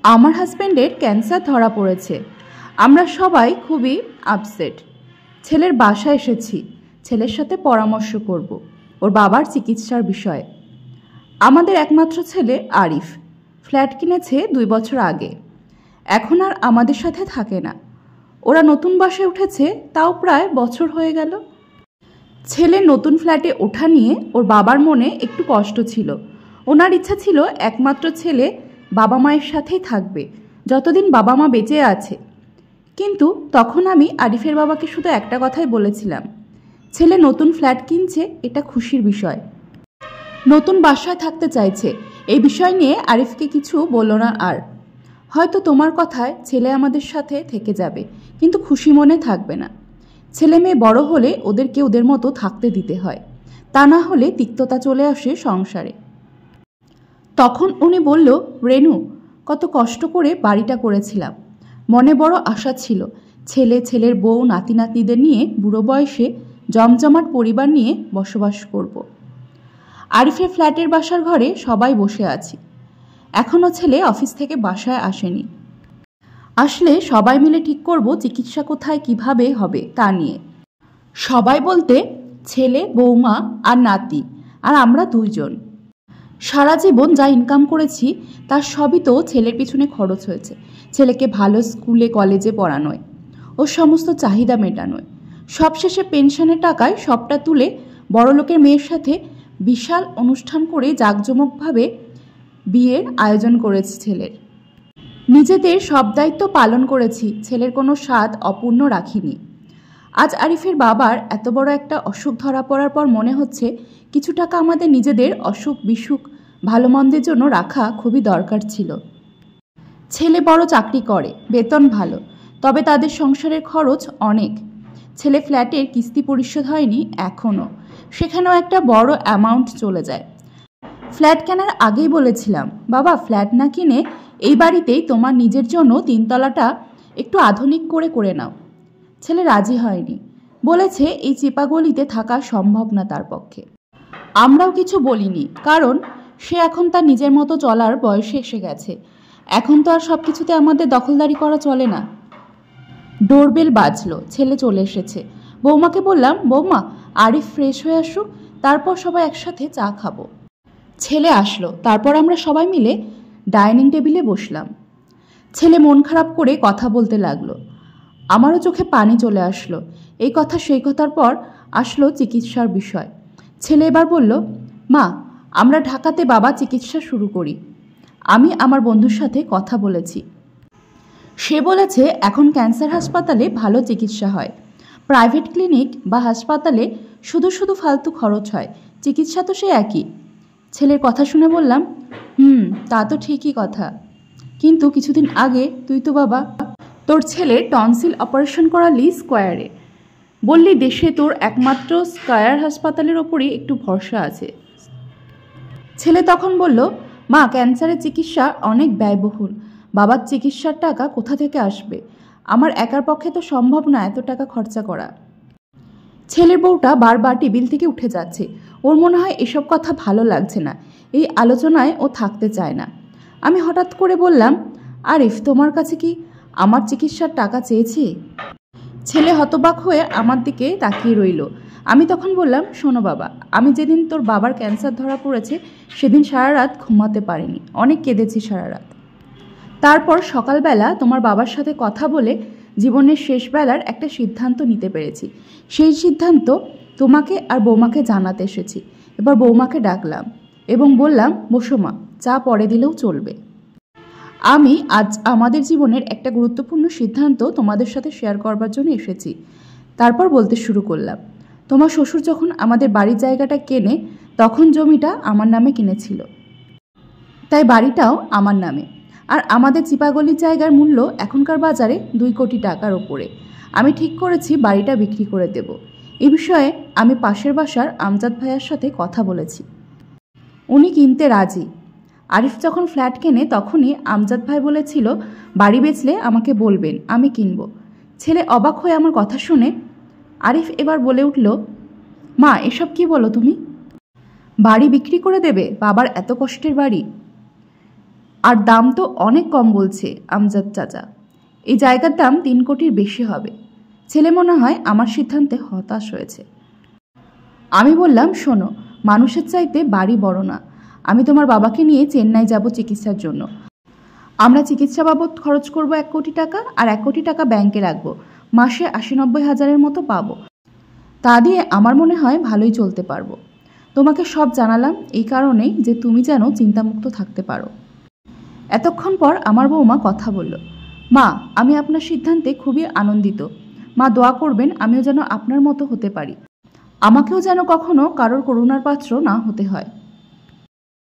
আমার হাজবেন্ডের ক্যান্সার ধরা পড়েছে। আমরা সবাই খুবই আপসেট। ছেলের বাসায় এসেছি, ছেলের সাথে পরামর্শ করব ওর বাবার চিকিৎসার বিষয়ে। আমাদের একমাত্র ছেলে আরিফ ফ্ল্যাট কিনেছে 2 বছর আগে। এখন আর আমাদের সাথে থাকে না। ওরা নতুন বাসায় উঠেছে, তাও প্রায় বছর হয়ে গেল। ছেলে নতুন ফ্ল্যাটে ওঠা নিয়ে ওর বাবার মনে একটু কষ্ট ছিল। ওনার ইচ্ছা ছিল একমাত্র ছেলে বাবা মায়ের সাথেই থাকবে যতদিন বাবা মা বেঁচে আছে। কিন্তু তখন আমি আরিফের বাবাকে শুধু একটা কথাই বলেছিলাম, ছেলে নতুন ফ্ল্যাট কিনছে, এটা খুশির বিষয়। নতুন বাসায় থাকতে চাইছে, এই বিষয় নিয়ে আরিফকে কিছু বলল না। আর হয়তো তোমার কথায় ছেলে আমাদের সাথে থেকে যাবে, কিন্তু খুশি মনে থাকবে না। ছেলে মেয়ে বড় হলে ওদেরকে ওদের মতো থাকতে দিতে হয়, তা না হলে তিক্ততা চলে আসে সংসারে। তখন উনি বলল, রেনু, কত কষ্ট করে বাড়িটা করেছিলাম, মনে বড় আশা ছিল ছেলে, ছেলের বউ, নাতি নাতনিদের নিয়ে বুড়ো বয়সে জমজমাট পরিবার নিয়ে বসবাস করব। আরিফের ফ্ল্যাটের বাসার ঘরে সবাই বসে আছি। এখনও ছেলে অফিস থেকে বাসায় আসেনি। আসলে সবাই মিলে ঠিক করব চিকিৎসা কোথায় কিভাবে হবে তা নিয়ে। সবাই বলতে ছেলে, বৌমা আর নাতি, আর আমরা 2 জন। সারা জীবন যা ইনকাম করেছি তার সবই তো ছেলের পিছনে খরচ হয়েছে। ছেলেকে ভালো স্কুলে কলেজে পড়ানোয়, ওর সমস্ত চাহিদা মেটানোয়। সবশেষে পেনশনের টাকায় সবটা তুলে বড়লোকের মেয়ের সাথে বিশাল অনুষ্ঠান করে জাঁকজমকভাবে বিয়ের আয়োজন করেছি ছেলের। নিজেদের সব দায়িত্ব পালন করেছি, ছেলের কোনো স্বাদ অপূর্ণ রাখিনি। আজ আরিফের বাবার এত বড় একটা অসুখ ধরা পড়ার পর মনে হচ্ছে কিছু টাকা আমাদের নিজেদের অসুখ বিসুখ ভালো মন্দের জন্য রাখা খুবই দরকার ছিল। ছেলে বড় চাকরি করে, বেতন ভালো, তবে তাদের সংসারের খরচ অনেক। ছেলে ফ্ল্যাটের কিস্তি পরিশোধ হয়নি এখনও, সেখানেও একটা বড় অ্যামাউন্ট চলে যায়। ফ্ল্যাট কেনার আগেই বলেছিলাম, বাবা ফ্ল্যাট না কিনে এই বাড়িতেই তোমার নিজের জন্য 3 তলাটা একটু আধুনিক করে করে নাও। ছেলে রাজি হয়নি, বলেছে এই চেপা গলিতে থাকা সম্ভব না তার পক্ষে। আমরাও কিছু বলিনি, কারণ সে এখন তার নিজের মতো চলার বয়সে এসে গেছে। এখন তো আর সব কিছুতে আমাদের দখলদারি করা চলে না। ডোরবেল বাজলো, ছেলে চলে এসেছে। বৌমাকে বললাম, বৌমা আরিফ ফ্রেশ হয়ে আসুক, তারপর সবাই একসাথে চা খাবো। ছেলে আসলো, তারপর আমরা সবাই মিলে ডাইনিং টেবিলে বসলাম। ছেলে মন খারাপ করে কথা বলতে লাগলো। আমারও চোখে পানি চলে আসলো। এই কথা সেই কথার পর আসলো চিকিৎসার বিষয়। ছেলে এবার বলল, মা আমরা ঢাকাতে বাবা চিকিৎসা শুরু করি। আমি আমার বন্ধুর সাথে কথা বলেছি, সে বলেছে এখন ক্যান্সার হাসপাতালে ভালো চিকিৎসা হয়। প্রাইভেট ক্লিনিক বা হাসপাতালে শুধু শুধু ফালতু খরচ হয়, চিকিৎসা তো সে একই। ছেলের কথা শুনে বললাম, তা তো ঠিকই কথা, কিন্তু কিছুদিন আগে তুই তো বাবা তোর ছেলের টনসিল অপারেশন করালি স্কয়ারে, বললি দেশে তোর একমাত্র স্কয়ার হাসপাতালের ওপরই একটু ভরসা আছে। ছেলে তখন বলল, মা ক্যান্সারের চিকিৎসা অনেক ব্যয়বহুল, বাবার চিকিৎসার টাকা কোথা থেকে আসবে? আমার একার পক্ষে তো সম্ভব না এত টাকা খরচা করা। ছেলের বউটা বারবার টেবিল থেকে উঠে যাচ্ছে। ওর মনে হয় এসব কথা ভালো লাগছে না, এই আলোচনায় ও থাকতে চায় না। আমি হঠাৎ করে বললাম, আরিফ তোমার কাছে কি আমার চিকিৎসার টাকা চেয়েছি? ছেলে হতবাক হয়ে আমার দিকে তাকিয়ে রইল। আমি তখন বললাম, শোনো বাবা, আমি যেদিন তোর বাবার ক্যান্সার ধরা পড়েছে সেদিন সারা রাত ঘুমাতে পারিনি, অনেক কেঁদেছি সারা রাত। তারপর সকালবেলা তোমার বাবার সাথে কথা বলে জীবনের শেষ বেলার একটা সিদ্ধান্ত নিতে পেরেছি। সেই সিদ্ধান্ত তোমাকে আর বৌমাকে জানাতে এসেছি। এবার বৌমাকে ডাকলাম এবং বললাম, বসো মা, চা পরে দিলেও চলবে। আমি আজ আমাদের জীবনের একটা গুরুত্বপূর্ণ সিদ্ধান্ত তোমাদের সাথে শেয়ার করবার জন্য এসেছি। তারপর বলতে শুরু করলাম, তোমার শ্বশুর যখন আমাদের বাড়ির জায়গাটা কেনে তখন জমিটা আমার নামে কিনেছিল, তাই বাড়িটাও আমার নামে। আর আমাদের চিপাগলির জায়গার মূল্য এখনকার বাজারে 2 কোটি টাকার ওপরে। আমি ঠিক করেছি বাড়িটা বিক্রি করে দেব। এ বিষয়ে আমি পাশের বাসার আমজাদ ভাইয়ার সাথে কথা বলেছি, উনি কিনতে রাজি। আরিফ যখন ফ্ল্যাট কেনে তখনই আমজাদ ভাই বলেছিল, বাড়ি বেচলে আমাকে বলবেন, আমি কিনব। ছেলে অবাক হয়ে আমার কথা শুনে আরিফ এবার বলে উঠল, মা এসব কি বলো তুমি? বাড়ি বিক্রি করে দেবে? বাবার এত কষ্টের বাড়ি। আর দাম তো অনেক কম বলছে আমজাদ চাচা। এই জায়গার দাম 3 কোটির বেশি হবে। ছেলে মনে হয় আমার সিদ্ধান্তে হতাশ হয়েছে। আমি বললাম, শোনো, মানুষের চাইতে বাড়ি বড় না। আমি তোমার বাবাকে নিয়ে চেন্নাই যাব চিকিৎসার জন্য। আমরা চিকিৎসা বাবদ খরচ করব 1 কোটি টাকা, আর 1 কোটি টাকা ব্যাংকে রাখবো। মাসে 80-90 হাজারের মতো পাবো। তা দিয়ে আমার মনে হয় ভালোই চলতে পারবো। তোমাকে সব জানালাম এই কারণেই যে তুমি যেন চিন্তামুক্ত থাকতে পারো। এতক্ষণ পর আমার বৌমা কথা বলল। মা, আমি আপনার সিদ্ধান্তে খুবই আনন্দিত। মা, দোয়া করবেন আমিও যেন আপনার মতো হতে পারি। আমাকেও যেন কখনো কারোর করুণার পাত্র না হতে হয়।